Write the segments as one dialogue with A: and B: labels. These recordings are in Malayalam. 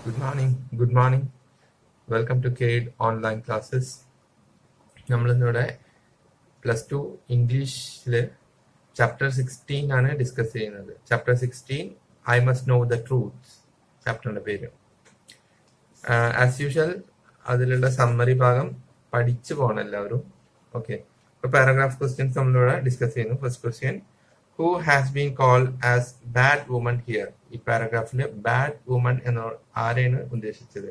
A: Good morning. Welcome to CADE online classes. നമ്മളിന്നിവിടെ +2 ഇംഗ്ലീഷില് ചാപ്റ്റർ 16 ആണ് ഡിസ്കസ് ചെയ്യുന്നത്. Chapter 16 I must know the truth ചാപ്റ്ററിന്റെ പേര്. ആസ് യൂഷ്വൽ അതിലുള്ള സമ്മറി ഭാഗം പഠിച്ചു പോകണം എല്ലാവരും. ഓക്കെ, ഇപ്പൊ പാരഗ്രാഫ് ക്വസ്റ്റ്യൻസ് നമ്മളിവിടെ ഡിസ്കസ് ചെയ്യുന്നു. First question, who has been called as bad woman here? ഈ പാരഗ്രാഫില് ബാഡ് വുമൺ എന്ന ആരെയാണ് ഉദ്ദേശിച്ചത്?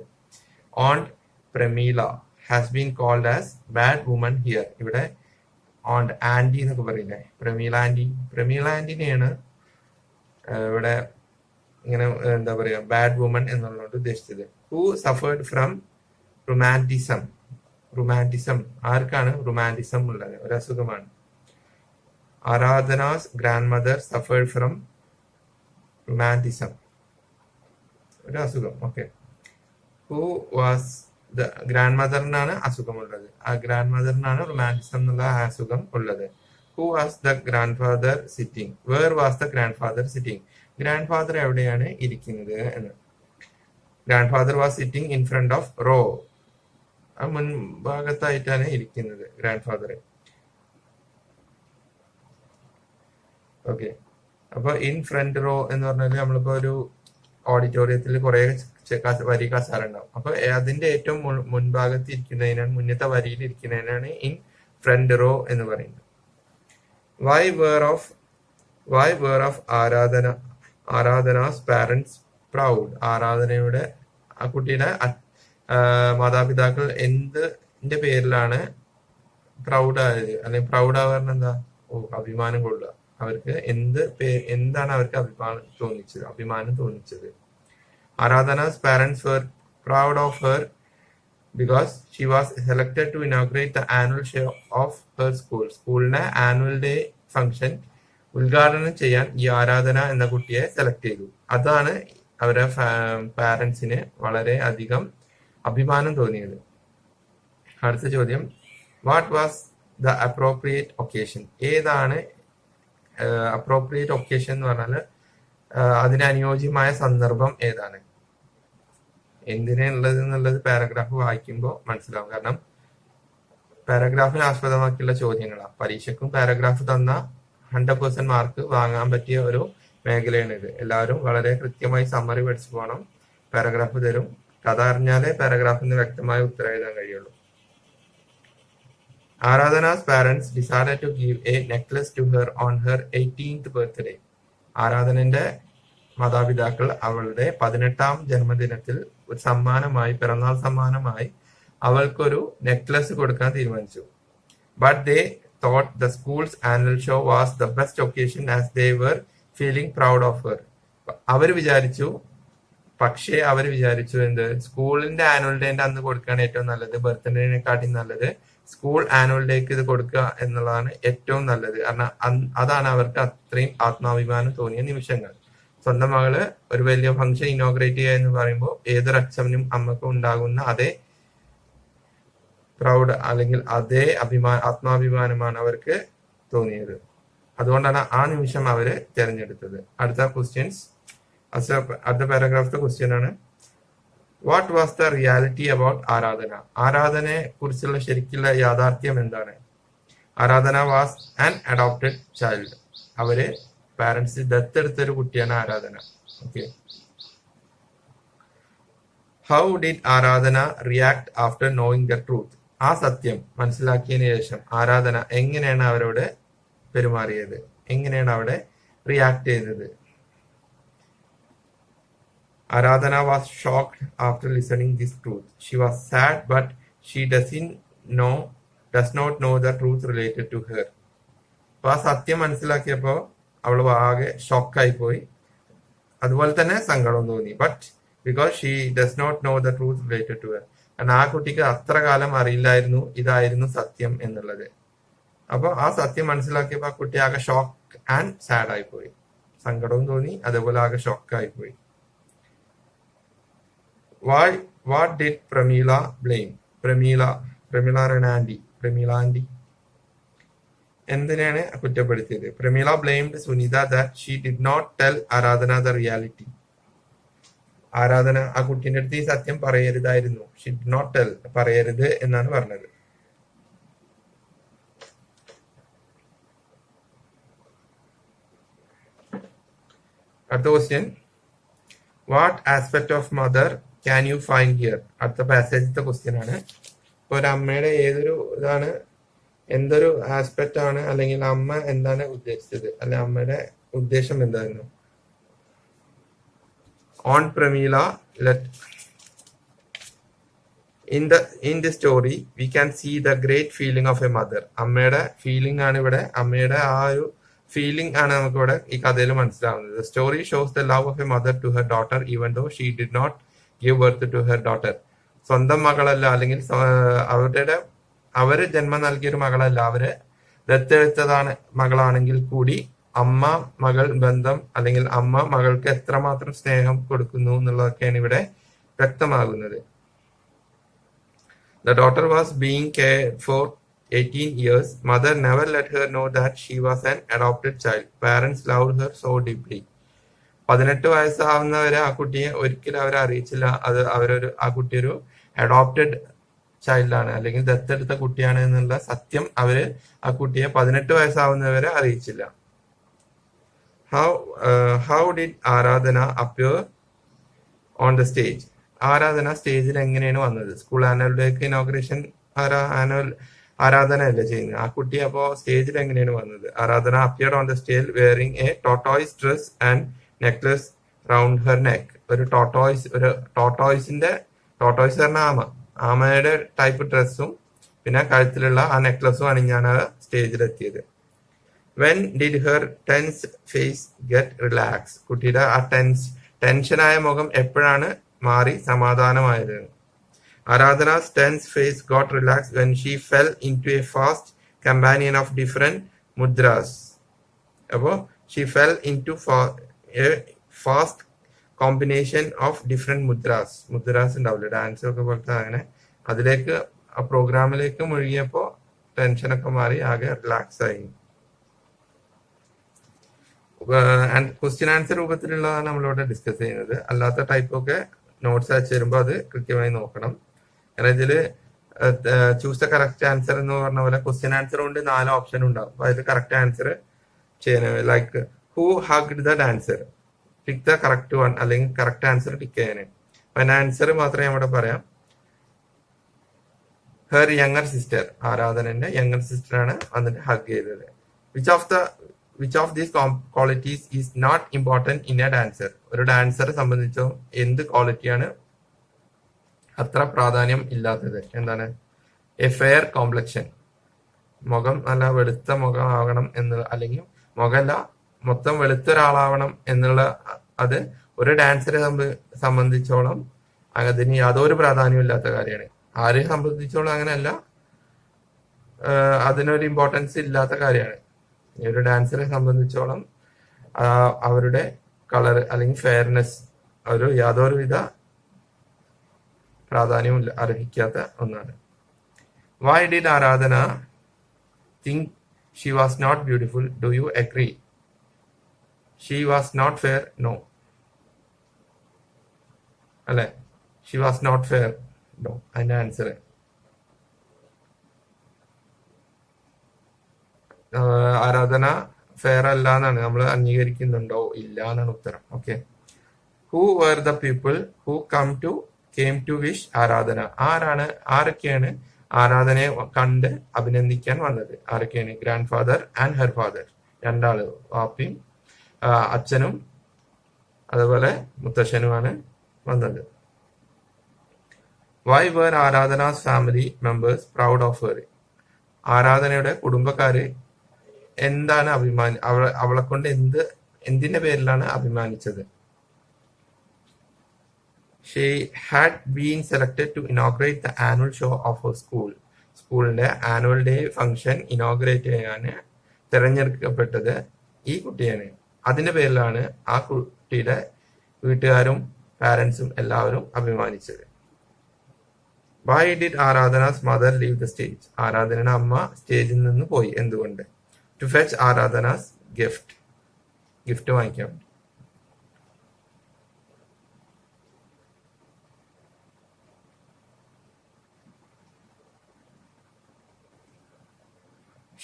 A: Aunt Pramila has been called as bad woman here. ഇവിടെ ഓൺ ആന്റി എന്നൊക്കെ പറയില്ലേ, പ്രമീല ആന്റിനെയാണ് ഇവിടെ ഇങ്ങനെ എന്താ പറയാ ബാഡ് വുമൺ എന്നുള്ളത് ഉദ്ദേശിച്ചത്. Who suffered from rheumatism. ആർക്കാണ് റുമാൻറ്റിസം ഉള്ളത്? ഒരു അസുഖമാണ്. Aradhana's grandmother suffered from rheumatism. ഒരു അസുഖം. Okay, who was the grand അസുഖമുള്ളത്. ആ ഗ്രാൻഡ് മദറിനാണ് റൊമാൻറ്റിസം എന്നുള്ള അസുഖം ഉള്ളത്. Who was the grandfather sitting? Where was the grandfather sitting? Grandfather എവിടെയാണ് ഇരിക്കുന്നത് എന്ന്. Grandfather was sitting in front of row. ആ മുൻഭാഗത്തായിട്ടാണ് ഇരിക്കുന്നത് ഗ്രാൻഡ് ഫാദർ. ഓക്കെ, അപ്പൊ ഇൻ ഫ്രണ്ട് റോ എന്ന് പറഞ്ഞാൽ നമ്മളിപ്പോ ഒരു ഓഡിറ്റോറിയത്തിൽ കുറെ വരി കസാര ഉണ്ടാവും. അപ്പൊ അതിന്റെ ഏറ്റവും മുൻഭാഗത്ത് ഇരിക്കുന്നതിനാണ്, മുന്നത്തെ വരിയിൽ ഇരിക്കുന്നതിനാണ് ഇൻ ഫ്രണ്ട് റോ എന്ന് പറയുന്നത്. Why were of Aradhana's parents proud? ആരാധനയുടെ ആ കുട്ടിയുടെ മാതാപിതാക്കൾ എന്തിന്റെ പേരിലാണ് പ്രൗഡ് ആയത്? അല്ലെങ്കിൽ പ്രൗഡ് ആവുക എന്താ? അഭിമാനം കൊള്ളുക. അവർക്ക് എന്താണ് അവർക്ക് അഭിമാനം തോന്നിച്ചത്? Aradhana's parents were proud of her because she was selected to inaugurate the annual show of her school. സ്കൂളിന്റെ ആനുവൽ ഡേ ഫംഗ്ഷൻ ഉദ്ഘാടനം ചെയ്യാൻ ഈ ആരാധന എന്ന കുട്ടിയെ സെലക്ട് ചെയ്തു. അതാണ് അവരുടെ പാരന്റ്സിന് വളരെ അധികം അഭിമാനം തോന്നിയത്. അടുത്ത ചോദ്യം, what was the appropriate occasion? ഏതാണ് അപ്രോപ്രിയേറ്റ് ഒക്കേഷൻ എന്ന് പറഞ്ഞാൽ അതിന് അനുയോജ്യമായ സന്ദർഭം ഏതാണ്? എന്തിനുള്ളത് എന്നുള്ളത് പാരഗ്രാഫ് വായിക്കുമ്പോൾ മനസ്സിലാവും. കാരണം പാരഗ്രാഫിനെ ആസ്പദമാക്കിയുള്ള ചോദ്യങ്ങളാണ്. പരീക്ഷയ്ക്കും പാരഗ്രാഫ് തന്ന 100% മാർക്ക് വാങ്ങാൻ പറ്റിയ ഒരു മേഖലയാണ് ഇത്. എല്ലാവരും വളരെ കൃത്യമായി സമ്മറി പഠിച്ചു പോകണം. പാരഗ്രാഫ് തരും. കഥ അറിഞ്ഞാലേ പാരഗ്രാഫിന് വ്യക്തമായ ഉത്തരം എഴുതാൻ കഴിയുള്ളൂ. Aradhana's parents decided to give a necklace to her on her 18th birthday. ആരാധനന്റെ മാതാപിതാക്കൾ അവളുടെ 18ാം ജന്മദിനത്തിൽ ഒരു സമ്മാനമായി, പിറന്നാൾ സമ്മാനമായി അവൾക്കൊരു നെക്ലസ് കൊടുക്കാൻ തീരുമാനിച്ചു. But they thought the school's annual show was the best occasion as they were feeling proud of her. അവർ വിചാരിച്ചു എന്ത്, സ്കൂളിന്റെ ആനുവൽ ഡേന്റെ അന്ന് കൊടുക്കുകയാണ് ഏറ്റവും നല്ലത്. ബർത്ത്ഡേനെക്കാട്ടി നല്ലത് സ്കൂൾ ആനുവൽ ഡേക്ക് ഇത് കൊടുക്കുക എന്നുള്ളതാണ് ഏറ്റവും നല്ലത്. കാരണം അതാണ് അവർക്ക് അത്രയും ആത്മാഭിമാനം തോന്നിയ നിമിഷങ്ങൾ. സ്വന്തം മകള് ഒരു വലിയ ഫംഗ്ഷൻ ഇനോഗ്രേറ്റ് ചെയ്യുക എന്ന് പറയുമ്പോൾ ഏതൊരു അച്ഛനും അമ്മക്കും ഉണ്ടാകുന്ന അതേ പ്രൗഡ് അല്ലെങ്കിൽ അതേ ആത്മാഭിമാനമാണ് അവർക്ക് തോന്നിയത്. അതുകൊണ്ടാണ് ആ നിമിഷം അവര് തിരഞ്ഞെടുത്തത്. അടുത്ത പാരഗ്രാഫിലെ ക്വസ്റ്റ്യൻ ആണ്, what was the reality about ആരാധന? ആരാധനയെ കുറിച്ചുള്ള ശരിക്കുള്ള യാഥാർത്ഥ്യം എന്താണ്? ആരാധന വാസ് ആൻ അഡോപ്റ്റഡ് ചൈൽഡ്. അവര് പാരന്റ്സ് ദത്തെടുത്തൊരു കുട്ടിയാണ് ആരാധന. ഓക്കെ, ഹൗ ഡിഡ് ആരാധന react after knowing the truth? ആ സത്യം മനസ്സിലാക്കിയതിനു ശേഷം ആരാധന എങ്ങനെയാണ് അവരോട് പെരുമാറിയത്? എങ്ങനെയാണ് അവിടെ റിയാക്ട് ചെയ്തത്? Aradhana was shocked after listening this truth. She was sad, but she does not know the truth related to her. അപ്പൊ ആ സത്യം മനസ്സിലാക്കിയപ്പോ അവൾ ആകെ ഷോക്കായി പോയി. അതുപോലെ തന്നെ സങ്കടം തോന്നി. But because she does not know the truth related to her. കാരണം ആ കുട്ടിക്ക് അത്ര കാലം അറിയില്ലായിരുന്നു ഇതായിരുന്നു സത്യം എന്നുള്ളത്. അപ്പൊ ആ സത്യം മനസ്സിലാക്കിയപ്പോ ആ കുട്ടി ആകെ ഷോക്ക് ആൻഡ് സാഡ് ആയി പോയി. സങ്കടവും തോന്നി, അതേപോലെ ആകെ ഷോക്കായി പോയി. What did Pramila blame? Pramila aunty എന്തിനാണ് കുറ്റപ്പെടുത്തിയത്? Pramila blamed Sunita that she did not tell Aradhana the reality. ആരാധന ആ കുട്ടീന്റെ അടുത്ത് ഈ സത്യം പറയരുതായിരുന്നു. ഷി ഡിഡ് നോട്ട് ടെൽ, പറയരുത് എന്നാണ് പറഞ്ഞത്. അടുത്ത question, what aspect of mother can you find here? അടുത്ത പാസേജിന്റെ ക്വസ്റ്റ്യൻ ആണ്. ഇപ്പൊ ഒരു അമ്മയുടെ ഏതൊരു ഇതാണ്, എന്തൊരു ആസ്പെക്ട് ആണ്, അല്ലെങ്കിൽ അമ്മ എന്താണ് ഉദ്ദേശിച്ചത്, അല്ലെ അമ്മയുടെ ഉദ്ദേശം എന്തായിരുന്നു? Aunt Pramila, in the story we can see the great feeling of a mother. അമ്മയുടെ ഫീലിംഗ് ആണ് ഇവിടെ, അമ്മയുടെ ആ ഒരു ഫീലിംഗ് ആണ് നമുക്ക് ഇവിടെ ഈ കഥയിൽ മനസ്സിലാവുന്നത്. The story shows the love of a mother to her daughter even though she did not give birth to her daughter. സ്വന്തം മകളല്ല, അല്ലെങ്കിൽ അവര് ജന്മം നൽകിയൊരു മകളല്ല, അവര് ദത്തെടുത്തതാണ് മകളാണെങ്കിൽ കൂടി അമ്മ മകൾ ബന്ധം, അല്ലെങ്കിൽ അമ്മ മകൾക്ക് എത്രമാത്രം സ്നേഹം കൊടുക്കുന്നു എന്നുള്ളതൊക്കെയാണ് ഇവിടെ വ്യക്തമാകുന്നത്. The daughter was being cared for 18 years. Mother never let her know that she was an adopted child. Parents loved her so deeply. 18 വയസ്സാവുന്നവരെ ആ കുട്ടിയെ ഒരിക്കലും അവരെ അറിയിച്ചില്ല ആ കുട്ടി ഒരു അഡോപ്റ്റഡ് ചൈൽഡാണ്, അല്ലെങ്കിൽ ദത്തെടുത്ത കുട്ടിയാണ് എന്നുള്ള സത്യം അവര് ആ കുട്ടിയെ 18 വയസ്സാവുന്നവരെ അറിയിച്ചില്ല. How did Aradhana appear on the stage? ആരാധന സ്റ്റേജിൽ എങ്ങനെയാണ് വന്നത്? സ്കൂൾ ആനുവൽ ഡേക്ക് ഇനോഗ്രേഷൻ ആരാധന അല്ലേ ചെയ്യുന്നത്, ആ കുട്ടി അപ്പോ സ്റ്റേജിൽ എങ്ങനെയാണ് വന്നത്? Aradhana appeared on the stage wearing a tortoise dress and necklace round her neck. ഒരു ടോട്ടോയ്സ് പറഞ്ഞ ആമയുടെ ടൈപ്പ് ഡ്രസ്സും പിന്നെ കഴുത്തിലുള്ള ആ നെക്ലസും അണിഞ്ഞാണ് സ്റ്റേജിലെത്തിയത്. When did her tense face get relax? കുട്ടിയുടെ ആ ടെൻഷനായ മുഖം എപ്പോഴാണ് മാറി സമാധാനമായത്? Aradhana's tense face got relaxed when she fell into a fast companion of different mudras. അപ്പോ she fell into a fast combination of different mudras ഉണ്ടാവില്ല, ഡാൻസ് ഒക്കെ പോലത്തെ, അങ്ങനെ അതിലേക്ക് ആ പ്രോഗ്രാമിലേക്ക് മുഴുകിയപ്പോ ടെൻഷനൊക്കെ മാറി ആകെ റിലാക്സ് ആയി. ക്വസ്റ്റ്യൻ ആൻസർ രൂപത്തിലുള്ളതാണ് നമ്മളിവിടെ ഡിസ്കസ് ചെയ്യുന്നത്. അല്ലാത്ത ടൈപ്പൊക്കെ നോട്ട്സ് അയച്ചു തരുമ്പോൾ അത് കൃത്യമായി നോക്കണം. കാരണം ഇതില് ചൂസ് ദ കറക്റ്റ് ആൻസർ എന്ന് പറഞ്ഞ പോലെ ക്വസ്റ്റ്യൻ ആൻസർ കൊണ്ട് 4 ഓപ്ഷൻ ഉണ്ടാവും. അപ്പൊ അതിൽ കറക്റ്റ് ആൻസർ ചെയ്യണം. Like who hugged the dancer, tick the correct one, അല്ലെങ്കിൽ കറക്റ്റ് ആൻസർ ടിക്ക് ചെയ്യാന്. അപ്പൊ അതിന്റെ ആൻസർ മാത്രമേ ഇവിടെ പറയാം. ഹെർ യങ്ങർ സിസ്റ്റർ, ആരാധനന്റെ യങ്ങർ സിസ്റ്റർ ആണ് വന്നിട്ട് ഹഗ് ചെയ്തത്. Which of these qualities is not important in a dancer? ഒരു ഡാൻസറെ സംബന്ധിച്ചോ എന്ത് ക്വാളിറ്റിയാണ് അത്ര പ്രാധാന്യം ഇല്ലാത്തത്? എന്താണ്? എ ഫെയർ കോംപ്ലക്ഷൻ, മുഖം നല്ല വെളുത്ത മുഖം ആകണം എന്നുള്ള, അല്ലെങ്കിൽ മുഖമല്ല മൊത്തം വെളുത്ത ഒരാളാവണം എന്നുള്ള, അത് ഒരു ഡാൻസറെ സംബന്ധിച്ചോളം അതിന് യാതൊരു പ്രാധാന്യം ഇല്ലാത്ത കാര്യമാണ്. ആരെ സംബന്ധിച്ചോളം അങ്ങനെയല്ല, അതിനൊരു ഇമ്പോർട്ടൻസ് ഇല്ലാത്ത കാര്യമാണ്. ഒരു ഡാൻസറെ സംബന്ധിച്ചോളം അവരുടെ കളർ അല്ലെങ്കിൽ ഫെയർനെസ് യാതൊരുവിധ പ്രാധാന്യവും അർഹിക്കാത്ത ഒന്നാണ്. Why did Aradhana think she was not beautiful? Do you agree? She was not fair? No അല്ലെ, she was not fair, no. അതിന്റെ ആൻസർ ആരാധന ഫെയർ അല്ല എന്നാണ്. നമ്മൾ അംഗീകരിക്കുന്നുണ്ടോ? ഇല്ല എന്നാണ് ഉത്തരം. Okay. Who were the people who came to wish Aradhana? ആരൊക്കെയാണ് ആരാധനയെ കണ്ട് അഭിനന്ദിക്കാൻ വന്നത്? ആരൊക്കെയാണ്? Grandfather and her father, രണ്ടാള്, വാപ്പിയും അച്ഛനും അതുപോലെ മുത്തശ്ശനുമാണ് വന്നത്. Why were Aradhana's family members proud of her? ആരാധനയുടെ കുടുംബക്കാര് എന്താണ് അവളെ കൊണ്ട് എന്തിന്റെ പേരിലാണ് അഭിമാനിച്ചത്? She had been selected to inaugurate the annual show of her school. സ്കൂളിന്റെ ആനുവൽ ഡേ ഫംഗ്ഷൻ ഇനോഗ്രേറ്റ് ചെയ്യാൻ തിരഞ്ഞെടുക്കപ്പെട്ടത് ഈ കുട്ടിയാണ്. അതിന്റെ പേരിലാണ് ആ കുട്ടിയുടെ വീട്ടുകാരും പാരന്റ്സും എല്ലാവരും അഭിമാനിച്ചത്. Why did Aradhana's mother leave the stage? ആരാധനയുടെ അമ്മ സ്റ്റേജിൽ നിന്ന് പോയി. എന്തുകൊണ്ട്? ടു ഫെച്ച് ആരാധനാസ് ഗിഫ്റ്റ് വാങ്ങിക്കാൻ വേണ്ടി.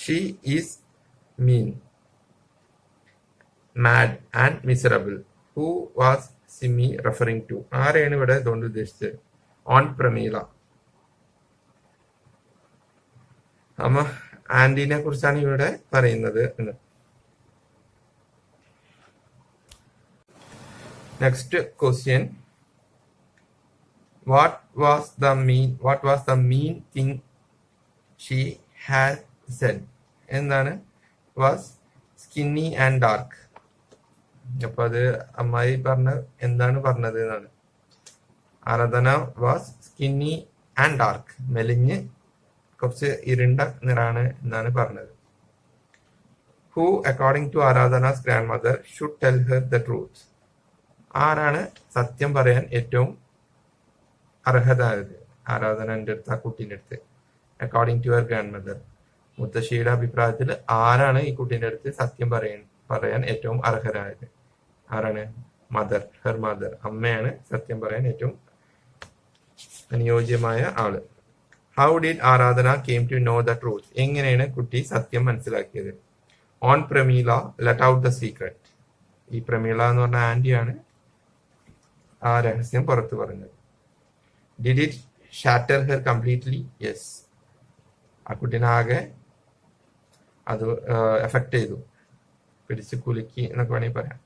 A: She is mean, mad and miserable. Who was Simi referring to? ആരെയാണ് ഇവിടെ ഇതുകൊണ്ട് ഉദ്ദേശിച്ചത്? ഓൺ പ്രമീള. അമ്മ ആന്റീനെ കുറിച്ചാണ് ഇവിടെ പറയുന്നത് എന്ന്. Next question, what was the mean thing she had said? എന്താണ്? Was skinny and dark. അപ്പൊ അത് അമ്മായി എന്താണ് പറഞ്ഞത് എന്നാണ്. Aradhana was skinny and dark, മെലിഞ്ഞ് കുറച്ച് ഇരുണ്ട നിറാണ് എന്നാണ് പറഞ്ഞത്. Who according to Aradhana's grandmother should tell her the truth? ആരാണ് സത്യം പറയാൻ ഏറ്റവും അർഹതായത് ആരാധനന്റെ അടുത്ത്, ആ കുട്ടീൻ്റെ അടുത്ത്? According to her grandmother, മുത്തശ്ശിയുടെ അഭിപ്രായത്തിൽ ആരാണ് ഈ കുട്ടീൻ്റെ അടുത്ത് സത്യം പറയാൻ ഏറ്റവും അർഹരായത്? ആരാണ്? മദർ, ഹെർ മദർ, അമ്മയാണ് സത്യം പറയാൻ ഏറ്റവും അനുയോജ്യമായ ആള്. How did Aradhana came to know the truth? എങ്ങനെയാണ് കുട്ടി സത്യം മനസ്സിലാക്കിയത്? On Pramila let out the secret. ഈ പ്രമീള എന്ന് പറഞ്ഞ ആന്റിയാണ് ആ രഹസ്യം പുറത്തു പറഞ്ഞത്. Did it shatter her completely? Yes. ആ കുട്ടീനെ ആകെ അത് എഫക്ട് ചെയ്തു, പിടിച്ച് കുലുക്കി എന്നൊക്കെ വേണമെങ്കിൽ പറയാം.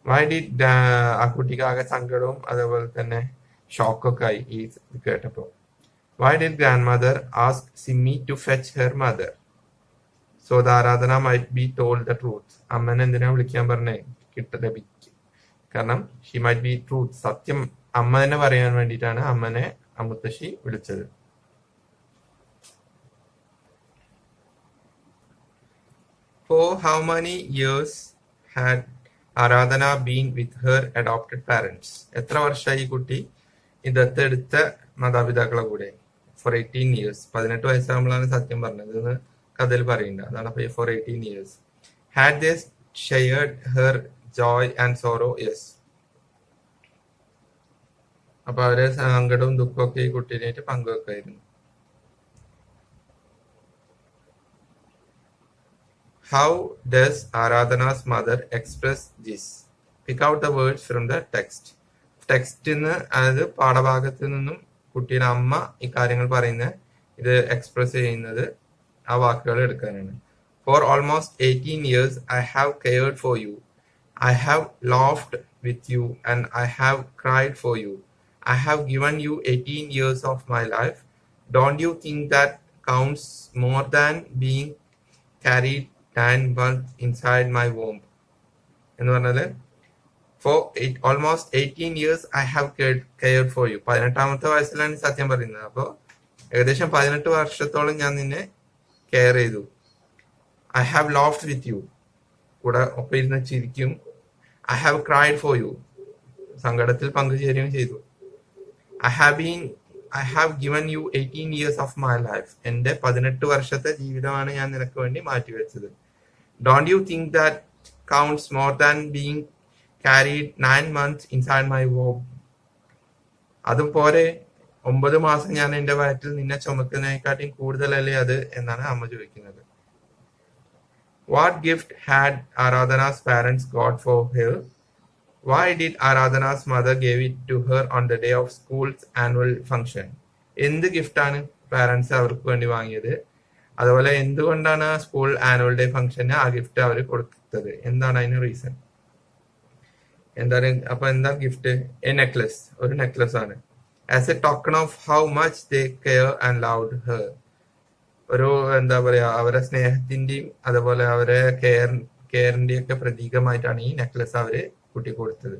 A: വൈ ഡിഡ് ആ കുട്ടിക്ക് ആകെ സങ്കടവും അതേപോലെ തന്നെ ഷോക്കൊക്കെ ആയി ഈ കേട്ടപ്പോ. Why did grandmother ask Simmi to fetch her mother? So the Aradhana might be told the truth. അമ്മനെ എന്തിനാ വിളിക്കാൻ പറഞ്ഞേ? ലഭിക്കും. കാരണം ഷി മൈറ്റ് ബി ട്രൂത്ത്, സത്യം അമ്മ തന്നെ പറയാൻ വേണ്ടിയിട്ടാണ് അമ്മനെ മുത്തശ്ശി വിളിച്ചത്. For how many years had Aradhana been with her adopted parents? എത്ര വർഷമായി ഈ കുട്ടി ഈ ദത്തെടുത്ത മാതാപിതാക്കളെ കൂടെ? For 18 years. 18 വയസ്സാകുമ്പോഴാണ് സത്യം പറഞ്ഞത് എന്ന് കഥയിൽ പറയുന്നുണ്ട്. അതാണ് for 18 years. Had they shared her joy and sorrow? Yes. അപ്പൊ അവരെ സങ്കടവും ദുഃഖവും ഒക്കെ ഈ കുട്ടീനായിട്ട് പങ്കുവെക്കായിരുന്നു. How does Aradhana's mother express this? Pick out the words from the text. ടെക്സ്റ്റിന്ന്, അതായത് പാഠഭാഗത്ത് നിന്നും കുട്ടിയുടെ അമ്മ ഈ കാര്യങ്ങൾ പറയുന്ന ഇത് എക്സ്പ്രസ് ചെയ്യുന്നത് ആ വാക്കുകൾ എടുക്കാനാണ്. For almost 18 years I have cared for you. I have laughed with you and I have cried for you. I have given you 18 years of my life. Don't you think that counts more than being carried 9 months inside my womb? എന്ന് പറഞ്ഞാല് for almost 18 years I have cared for you. 18ാമത്തെ വയസ്സിലാണ് സത്യം പറയുന്നത്. അപ്പോൾ ഏകദേശം 18 വർഷത്തോളം ഞാൻ നിന്നെ കെയർ ചെയ്തു. I have laughed with you, കൂടെ ഒപ്പം ഇരുന്ന് ചിരിക്കും. I have cried for you, സങ്കടത്തിൽ പങ്കുചേരുകയും ചെയ്തു. I have given you 18 years of my life. എന്റെ 18 വർഷത്തെ ജീവിതമാണ് ഞാൻ നിനക്ക് വേണ്ടി മാറ്റിവെച്ചത്. Don't you think that counts more than being carried 9 months inside my womb? അതുപോലെ 9 മാസം ഞാൻ എന്റെ വയറ്റിൽ നിന്നെ ചുമക്കുന്നതിനെക്കാട്ടിയും കൂടുതലല്ലേ അത് എന്നാണ് അമ്മ ചോദിക്കുന്നത്. What gift had Aradhana's parents got for her? Why did Aradhana's mother gave it to her on the day of school's annual function? എന്ത് ഗിഫ്റ്റാണ് പാരന്റ്സ് അവർക്ക് വേണ്ടി വാങ്ങിയത്? അതുപോലെ എന്തുകൊണ്ടാണ് സ്കൂൾ ആനുവൽ ഡേ ഫംഗ്ഷന് ആ ഗിഫ്റ്റ് അവർ കൊടുത്തത്? എന്താണ് അതിന് റീസൺ? എന്താണ്? അപ്പൊ എന്താ ഗിഫ്റ്റ്? എ നെക്ലസ്, ഒരു നെക്ലസ് ആണ്. As A token of how much they care and loved her. ഒരു എന്താ പറയാ, അവരെ സ്നേഹത്തിന്റെയും അതുപോലെ അവരെ കെയറിന്റെയും ഒക്കെ പ്രതീകമായിട്ടാണ് ഈ നെക്ലസ് അവര് കുട്ടി കൊടുത്തത്.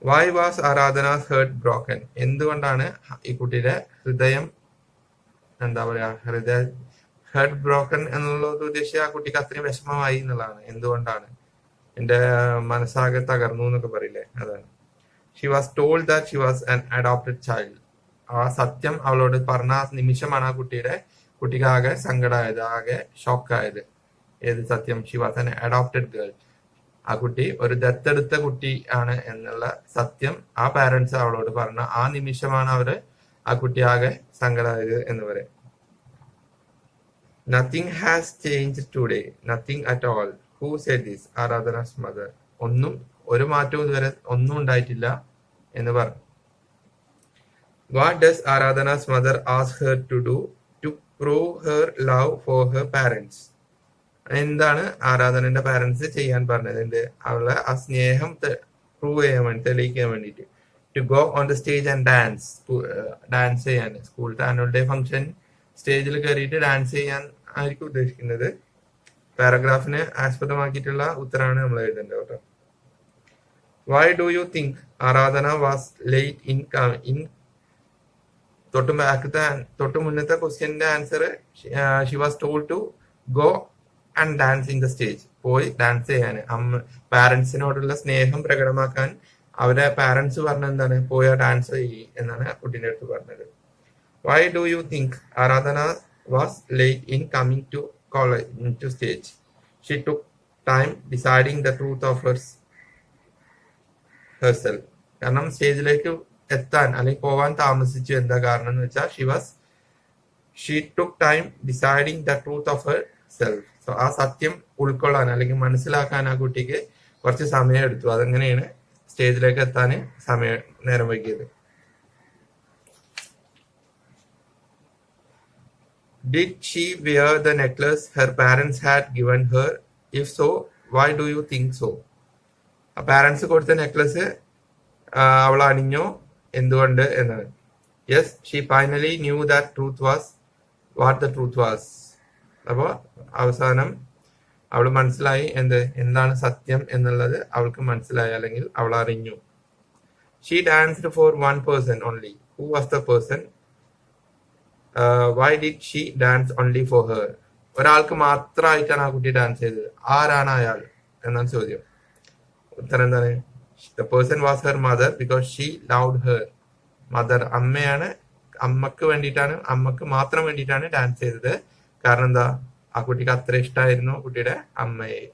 A: Why was Aradhana's heart broken? എന്തുകൊണ്ടാണ് ഈ കുട്ടിയുടെ ഹൃദയം എന്താ പറയാ, ഹേർട്ട് ബ്രോക്കൻ എന്നുള്ളത് ഉദ്ദേശിച്ച ആ കുട്ടിക്ക് അത്രയും വിഷമമായി എന്നുള്ളതാണ്. എന്തുകൊണ്ടാണ്? എന്റെ മനസ്സാകെ തകർന്നു എന്നൊക്കെ പറയില്ലേ, അതാണ്. Xi was told that she was an adopted child. ആ സത്യം അവളോട് പറഞ്ഞ നിമിഷമാണ് ആ കുട്ടിക്ക് ആകെ സങ്കടമായത്, ആകെ ഷോക്കായത്. ഏത് സത്യം? Xi was an adopted girl. ആ കുട്ടി ഒരു ദത്തെടുത്ത കുട്ടി ആണ് എന്നുള്ള സത്യം ആ പാരന്റ്സ് അവളോട് പറഞ്ഞ ആ നിമിഷമാണ് ആ കുട്ടി ആകെ സങ്കടമായത് എന്ന് പറയും. Nothing has change today, nothing at all. Who said this? Aradhana's mother. ഒരു മാറ്റവും ഇതുവരെ ഒന്നും ഉണ്ടായിട്ടില്ല എന്ന് പറഞ്ഞു. What does Aradhana's mother ask her to do to prove her love for her parents? എന്താണ് ആരാധനന്റെ പാരന്റ്സ് ചെയ്യാൻ പറഞ്ഞത്? അവളെ ആ സ്നേഹം പ്രൂവ് ചെയ്യാൻ വേണ്ടി, തെളിയിക്കാൻ വേണ്ടിയിട്ട്. To go on the stage and dance ചെയ്യാൻ. സ്കൂളിലത്തെ ആനുവൽ ഡേ ഫംഗ്ഷൻ സ്റ്റേജിൽ കയറിയിട്ട് ഡാൻസ് ചെയ്യാൻ ആയിരിക്കും ഉദ്ദേശിക്കുന്നത്. പാരഗ്രാഫിനെ ആസ്പദമാക്കിയിട്ടുള്ള ഉത്തരമാണ് നമ്മൾ എഴുതേണ്ടത് കേട്ടോ. Why do you think Aradhana was late in തൊട്ട് മുന്നത്തെ ക്വസ്റ്റ്യന്റെ answer she was told to go and dance in the stage. പോയി ഡാൻസ് ചെയ്യാൻ, പാരന്റ്സിനോടുള്ള സ്നേഹം പ്രകടമാക്കാൻ അവരെ പാരന്റ്സ് പറഞ്ഞ എന്താണ്? പോയ ഡാൻസ് ചെയ്യി എന്നാണ് കുട്ടീൻ്റെ അടുത്ത് പറഞ്ഞത്. Why do you think Aradhana was late in coming to college to stage? She took time deciding the truth of herself. കാരണം സ്റ്റേജിലേക്ക് എത്താൻ അല്ലെങ്കിൽ പോവാൻ താമസിച്ചു. എന്താ കാരണം എന്ന് വെച്ചാൽ she took time deciding the truth of her self. So ആ സത്യം ഉൾക്കൊള്ളാൻ അല്ലെങ്കിൽ മനസ്സിലാക്കാൻ ആ കുട്ടിക്ക് കുറച്ച് സമയം എടുത്തു. അതെങ്ങനെയാണ് സ്റ്റേജിലേക്ക് എത്താൻ നേരം വൈകിയത്. Did she wear the necklace her parents had given her? If so, why do you think so? Parents കൊടുത്ത നെക്ലസ് അവൾ അണിഞ്ഞോ, എന്തുകൊണ്ട് എന്നാണ്. Yes, she finally knew that truth was what the truth was. അപ്പോൾ അവസാനം അവൾ മനസ്സിലായി എന്താണ് സത്യം എന്നുള്ളത് അവൾക്ക് മനസ്സിലായി, അല്ലെങ്കിൽ അവൾ അറിഞ്ഞു. She danced for one person only. Who was the person? Why did she dance only for her? ഒരാൾക്ക് മാത്രമായിട്ടാണ് ആ കുട്ടി ഡാൻസ് ചെയ്തത്. ആരാണ് അയാൾ എന്നാണ് ചോദ്യം. ഉത്തരം എന്താണ്? The person was her mother because she loved her. Mother അമ്മയാണ്. അമ്മക്ക് മാത്രം വേണ്ടിയിട്ടാണ് ഡാൻസ് ചെയ്തത്. കാരണം എന്താ? ആ കുട്ടിക്ക് അത്ര ഇഷ്ടമായിരുന്നു കുട്ടിയുടെ അമ്മയെ.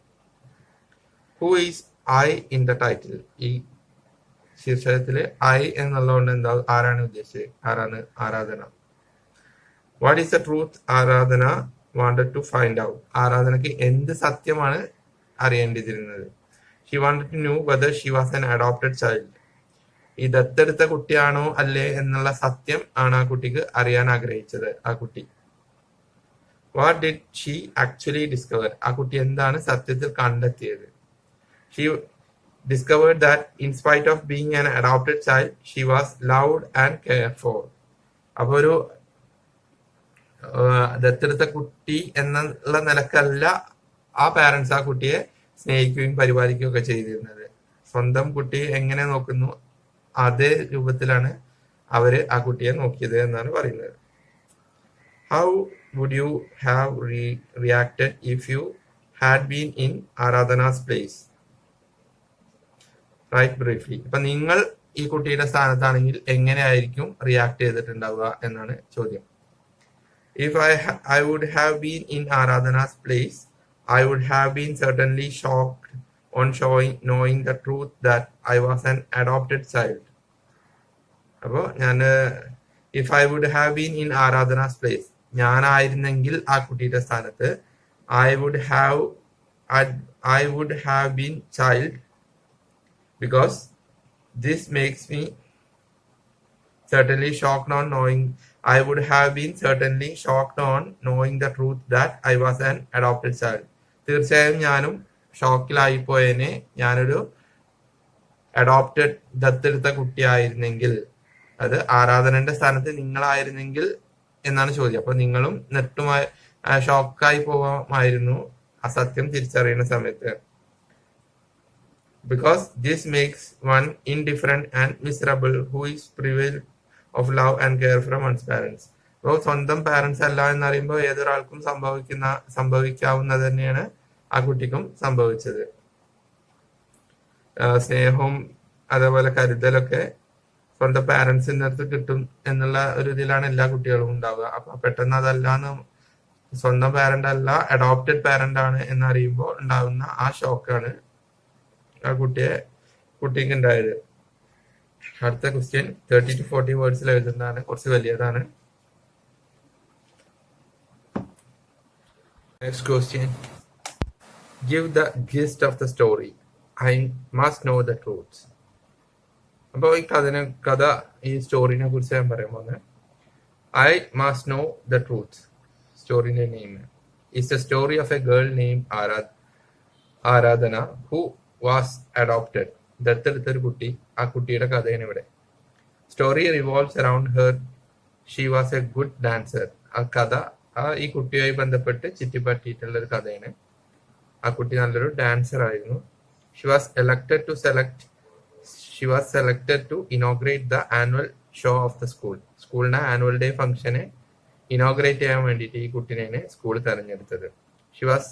A: Who is I in the title? ഈ ശീർഷകത്തില് ഐ എന്നുള്ളതുകൊണ്ട് എന്താ? ആരാണ് ഉദ്ദേശിച്ചത്? ആരാണ് Aradhana? What is the truth Aradhana wanted to find out? ആരാധനക്ക് എന്ത് സത്യമാണ് അറിയേണ്ടിയിരുന്നത്? She wanted to know whether she was an adopted child. ഈ ദത്തെടുത്ത കുട്ടിയാണോ അല്ലേ എന്നുള്ള സത്യം ആണ് ആ കുട്ടിക്ക് അറിയാൻ ആഗ്രഹിച്ചത്. ആ കുട്ടി what did she actually discover? ആ കുട്ടി എന്താണ് സത്യത്തിൽ കണ്ടെത്തിയത്? She discovered that in spite of being an adopted child she was loved and care four. അപ്പൊ ഒരു ദത്തെടുത്ത കുട്ടി എന്നുള്ള നിലക്കല്ല ആ പാരന്റ്സ് ആ കുട്ടിയെ സ്നേഹിക്കുകയും പരിപാലിക്കുകയും ഒക്കെ ചെയ്തിരുന്നത്. സ്വന്തം കുട്ടിയെ എങ്ങനെ നോക്കുന്നു അതേ രൂപത്തിലാണ് അവര് ആ കുട്ടിയെ നോക്കിയത് എന്നാണ് പറയുന്നത്. How would you have reacted if you had been in Aradhana's place? Write briefly. അപ്പൊ നിങ്ങൾ ഈ കുട്ടിയുടെ സ്ഥാനത്താണെങ്കിൽ എങ്ങനെയായിരിക്കും റിയാക്ട് ചെയ്തിട്ടുണ്ടാവുക എന്നാണ് ചോദ്യം. If I would have been in Aradhana's place, I would have been certainly shocked on knowing the truth that I was an adopted child. അപ്പോൾ if I would have been in Aradhana's place, ഞാനായിരുന്നെങ്കിൽ ആ കുട്ടിയുടെ സ്ഥാനത്ത് I would have been child because this makes me certainly shocked on knowing. I would have been certainly shocked on knowing the truth that I was an adopted child. തീർച്ചയായും ഞാനും ഷോക്കിലായി പോയതിനെ. ഞാനൊരു അഡോപ്റ്റഡ് ദത്തെടുത്ത കുട്ടിയായിരുന്നെങ്കിൽ, അത് ആരാധനന്റെ സ്ഥാനത്ത് നിങ്ങളായിരുന്നെങ്കിൽ എന്നാണ് ചോദ്യം. അപ്പൊ നിങ്ങളും ഷോക്കായി പോവാമായിരുന്നു ആ സത്യം തിരിച്ചറിയുന്ന സമയത്ത്. Because this makes one indifferent and miserable who is privileged of love and care from one's parents. അപ്പോൾ സ്വന്തം പാരന്റ്സ് അല്ല എന്നറിയുമ്പോൾ ഏതൊരാൾക്കും സംഭവിക്കാവുന്നത് തന്നെയാണ് ആ കുട്ടിക്കും സംഭവിച്ചത്. സ്നേഹവും അതേപോലെ കരുതലൊക്കെ സ്വന്തം പാരന്റ്സിന്റെ അടുത്ത് കിട്ടും എന്നുള്ള ഒരു ഇതിലാണ് എല്ലാ കുട്ടികളും ഉണ്ടാവുക. അപ്പൊ പെട്ടെന്ന് അതല്ലാന്ന്, സ്വന്തം പാരന്റ് അല്ല അഡോപ്റ്റഡ് പാരന്റ് ആണ് എന്നറിയുമ്പോൾ ഉണ്ടാവുന്ന ആ ഷോക്കാണ് ആ കുട്ടിക്ക് ഉണ്ടായത്. അടുത്ത ക്വസ്റ്റ്യൻ 30 to 40 വേർഡ്സിൽ എഴുതുന്നതാണ്, കുറച്ച് വലിയതാണ്. Next question. Give the gist of the story. I must know the truth. അപ്പോൾ ഈ കഥ ഈ സ്റ്റോറിനെ കുറിച്ച് ഞാൻ പറയാൻ പോകുന്നത്. I must know the truth. സ്റ്റോറിന്റെ name is the story of a girl named ആരാധന who was adopted. ദത്തെടുത്തൊരു കുട്ടി, ആ കുട്ടിയുടെ കഥയാണ് ഇവിടെ. Story revolves around her. She was A good dancer. ആ കഥ ഈ കുട്ടിയുമായി ബന്ധപ്പെട്ട് ചുറ്റിപ്പറ്റിയിട്ടുള്ള ഒരു കഥയാണ്. ആ കുട്ടി നല്ലൊരു ഡാൻസർ ആയിരുന്നു. She was selected to inaugurate the annual show of the school. സ്കൂളിന്റെ ആനുവൽ ഡേ ഫംഗ്ഷനെ ഇനോഗ്രേറ്റ് ചെയ്യാൻ വേണ്ടിയിട്ട് ഈ കുട്ടിനെയാണ് സ്കൂൾ തെരഞ്ഞെടുത്തത്. She was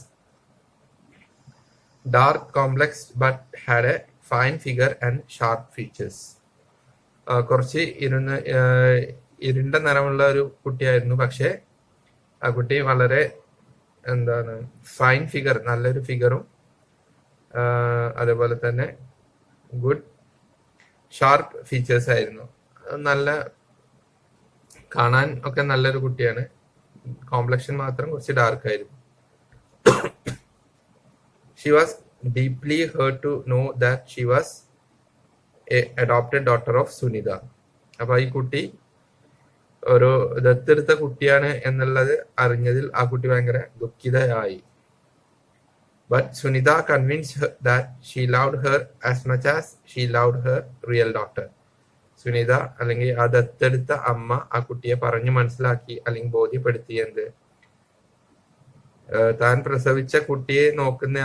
A: dark complex but had a fine figure and sharp features. കുറച്ച് ഇരുണ്ട നിറമുള്ള ഒരു കുട്ടിയായിരുന്നു. പക്ഷെ ആ കുട്ടി വളരെ ഫൈൻ ഫിഗർ, നല്ലൊരു ഫിഗറും അതേപോലെ തന്നെ ഗുഡ് ഷാർപ്പ് ഫീച്ചേഴ്സ് ആയിരുന്നു. നല്ല കാണാൻ ഒക്കെ നല്ലൊരു കുട്ടിയാണ്. കോംപ്ലക്ഷൻ മാത്രം കുറച്ച് ഡാർക്ക് ആയിരുന്നു. She was deeply hurt to know that she was a adopted daughter of Sunitha. അപ്പൊ ഈ കുട്ടി ഒരു ദത്തെടുത്ത കുട്ടിയാണ് എന്നുള്ളത് അറിഞ്ഞതിൽ ആ കുട്ടി ഭയങ്കര ദുഃഖിതയായി. But Sunita convinced that she loved her as much as she loved her real daughter. Sunita അല്ലെങ്കിൽ ആ ദത്തെടുത്ത അമ്മ ആ കുട്ടിയെ പറഞ്ഞു മനസ്സിലാക്കി അല്ലെങ്കിൽ ബോധ്യപ്പെടുത്തി എന്ത്, താൻ പ്രസവിച്ച കുട്ടിയെ നോക്കുന്ന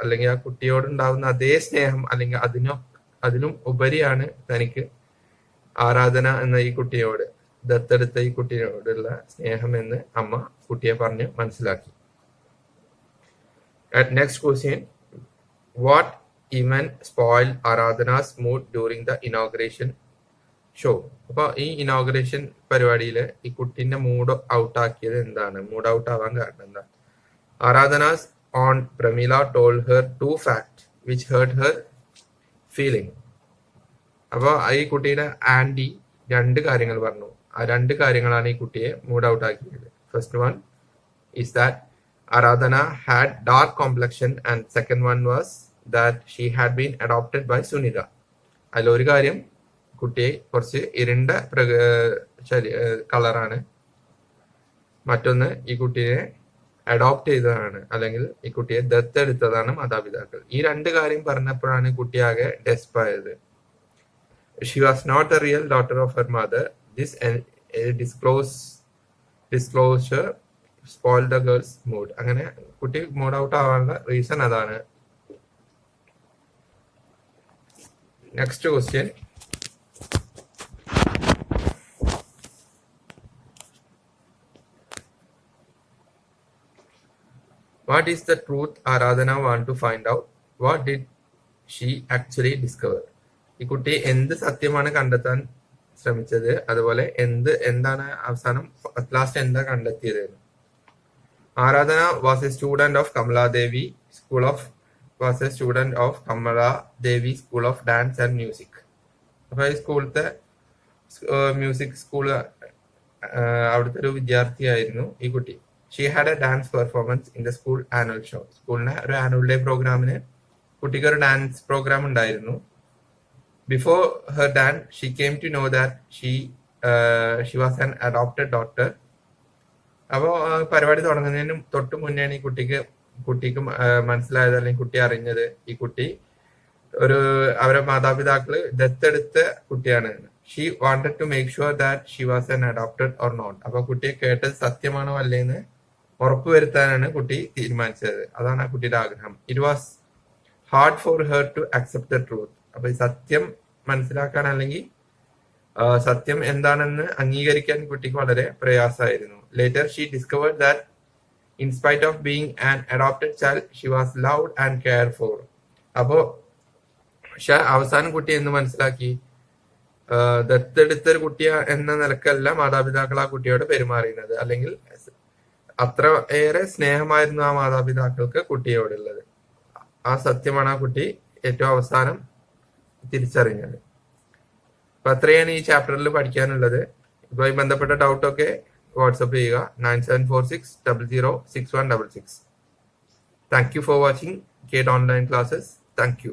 A: അല്ലെങ്കിൽ ആ കുട്ടിയോടുണ്ടാവുന്ന അതേ സ്നേഹം അല്ലെങ്കിൽ അതിനും ഉപരിയാണ് തനിക്ക് ആരാധന എന്ന ഈ കുട്ടിയോട്, ദത്തെടുത്ത ഈ കുട്ടിയോടുള്ള സ്നേഹം എന്ന് അമ്മ കുട്ടിയെ പറഞ്ഞ് മനസ്സിലാക്കി. Next question. What event spoiled Aradhana's mood during the inauguration show? അപ്പൊ ഈ ഇനോഗ്രേഷൻ പരിപാടിയിൽ ഈ കുട്ടീന്റെ മൂഡ് ഔട്ട് ആക്കിയത് എന്താണ്? മൂഡ് ഔട്ട് ആവാൻ കാരണം എന്താ? Aradhana's aunt Pramila told her to fact which hurt her feeling. അപ്പൊ ഈ കുട്ടിയുടെ ആന്റി രണ്ട് കാര്യങ്ങൾ പറഞ്ഞു. ആ രണ്ട് കാര്യങ്ങളാണ് ഈ കുട്ടിയെ മൂഡ് ഔട്ട് ആക്കിയത്. First one is that Aradhana had dark complexion and second one was that she had been adopted by Sunitha. അതിലൊരു കാര്യം കുട്ടിയെ കുറച്ച് ഇരുണ്ട കളറാണ്, മറ്റൊന്ന് ഈ കുട്ടിയെ അഡോപ്റ്റ് ചെയ്തതാണ് അല്ലെങ്കിൽ ഈ കുട്ടിയെ ദത്തെടുത്തതാണ് മാതാപിതാക്കൾ. ഈ രണ്ട് കാര്യം പറഞ്ഞപ്പോഴാണ് കുട്ടിയാകെ ഡെസ്പായത്. She was not the real daughter of her mother. This disclosure spoiled the girl's mood. അങ്ങനെ കുട്ടി മൂഡ് ഔട്ട് ആവാനുള്ള റീസൺ അതാണ്. Next question. What is the truth Aradhana want to find out? What did she actually discover? ഈ കുട്ടി എന്ത് സത്യമാണ് കണ്ടെത്താൻ ശ്രമിച്ചത്, അതുപോലെ എന്താണ് അവസാനം ലാസ്റ്റ് എന്താ കണ്ടെത്തിയത്? ആരാധന was A student of Kamaladevi school of dance and music. അപ്പൊ ഈ സ്കൂളത്തെ മ്യൂസിക് സ്കൂള് അവിടുത്തെ ഒരു വിദ്യാർത്ഥിയായിരുന്നു ഈ കുട്ടി. She had A dance performance in the school annual show. സ്കൂളിന് ഒരു ആനുവൽ ഡേ പ്രോഗ്രാമിന് കുട്ടിക്ക് ഒരു ഡാൻസ് പ്രോഗ്രാം ഉണ്ടായിരുന്നു. Before her dance, she came to know that she was an adopted daughter. അപ്പോൾ പരിപാടി തുടങ്ങുന്നതിന് തൊട്ട് മുന്നെയാണ് ഈ കുട്ടിക്ക് മനസ്സിലായത് അല്ലെങ്കിൽ കുട്ടി അറിഞ്ഞത് ഈ കുട്ടി അവരെ മാതാപിതാക്കള് ദത്തെടുത്ത കുട്ടിയാണ്. She wanted to make sure that she was an adopted or not. അപ്പൊ കുട്ടിയെ കേട്ടത് സത്യമാണോ അല്ലേന്ന് ഉറപ്പുവരുത്താനാണ് കുട്ടി തീരുമാനിച്ചത്. അതാണ് ആ കുട്ടിയുടെ ആഗ്രഹം. It was hard for her to accept the truth. അപ്പൊ ഈ സത്യം മനസ്സിലാക്കാൻ അല്ലെങ്കിൽ സത്യം എന്താണെന്ന് അംഗീകരിക്കാൻ കുട്ടിക്ക് വളരെ പ്രയാസമായിരുന്നു. Later she discovered that in spite of being an adopted child she was loved and care for. അപ്പോ പക്ഷെ അവസാനം കുട്ടി എന്ന് മനസ്സിലാക്കി, ദത്തെടുത്തൊരു കുട്ടി എന്ന നിലക്കല്ല മാതാപിതാക്കൾ ആ കുട്ടിയോട് പെരുമാറുന്നത്, അല്ലെങ്കിൽ അത്ര ഏറെ സ്നേഹമായിരുന്നു ആ മാതാപിതാക്കൾക്ക് കുട്ടിയോടുള്ളത്. ആ സത്യമാണ് ആ കുട്ടി ഏറ്റവും അവസാനം തിരിച്ചറിഞ്ഞത്. അപ്പൊ അത്രയാണ് ഈ ചാപ്റ്ററിൽ പഠിക്കാനുള്ളത്. ഇതുമായി ബന്ധപ്പെട്ട ഡൗട്ടൊക്കെ വാട്സപ്പ് ചെയ്യുക 9746006166. താങ്ക് യു ഫോർ വാച്ചിങ് കേട്ട് ഓൺലൈൻ ക്ലാസ്സസ്. Thank you.